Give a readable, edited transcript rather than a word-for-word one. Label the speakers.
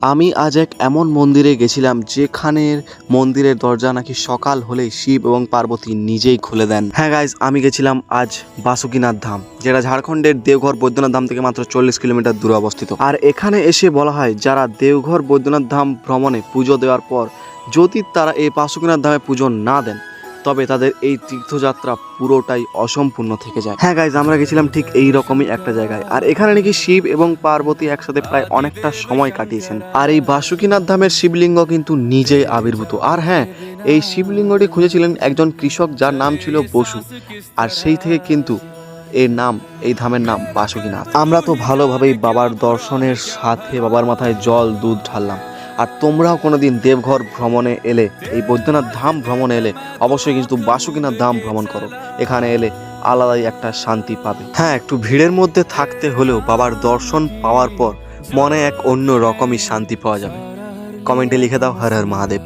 Speaker 1: আমি আজ এক এমন মন্দিরে গেছিলাম যেখানের মন্দিরের দরজা নাকি সকাল হলেই শিব এবং পার্বতী নিজেই খুলে দেন। হ্যাঁ গাইজ, আমি গেছিলাম আজ বাসুকিনাথ ধাম, যেটা ঝাড়খণ্ডের দেওঘর বৈদ্যনাথ ধাম থেকে মাত্র 40 কিলোমিটার দূরে অবস্থিত। আর এখানে এসে বলা হয়, যারা দেওঘর বৈদ্যনাথ ধাম ভ্রমণে পুজো দেওয়ার পর যদি তারা এই বাসুকিনাথ ধামে পুজো না দেন, তবে তাদের এই তীর্থযাত্রা পুরোটাই অসম্পূর্ণ থেকে যায়। হ্যাঁ গাইজ, আমরা গেছিলাম ঠিক এই রকমই একটা জায়গায়, আর এখানে নাকি শিব এবং পার্বতী একসাথে প্রায় অনেকটা সময় কাটিয়েছেন। আর এই বাসুকিনাথ ধামের শিবলিঙ্গ কিন্তু নিজেই আবির্ভূত। আর হ্যাঁ, এই শিবলিঙ্গটি খুঁজেছিলেন একজন কৃষক, যার নাম ছিল বসু, আর সেই থেকে কিন্তু এই ধামের নাম বাসুকিনাথ। আমরা তো ভালোভাবেই বাবার দর্শনের সাথে বাবার মাথায় জল দুধ ঢাললাম। আর তোমরাও কোনোদিন দেবঘর ভ্রমণে এলে, এই বৈদ্যনাথ ধাম ভ্রমণে এলে অবশ্যই কিন্তু বাসুকিনাথ ধাম ভ্রমণ করো। এখানে এলে আলাদাই একটা শান্তি পাবে। হ্যাঁ, একটু ভিড়ের মধ্যে থাকতে হলেও বাবার দর্শন পাওয়ার পর মনে এক অন্য রকমই শান্তি পাওয়া যাবে। কমেন্টে লিখে দাও হর হর মহাদেব।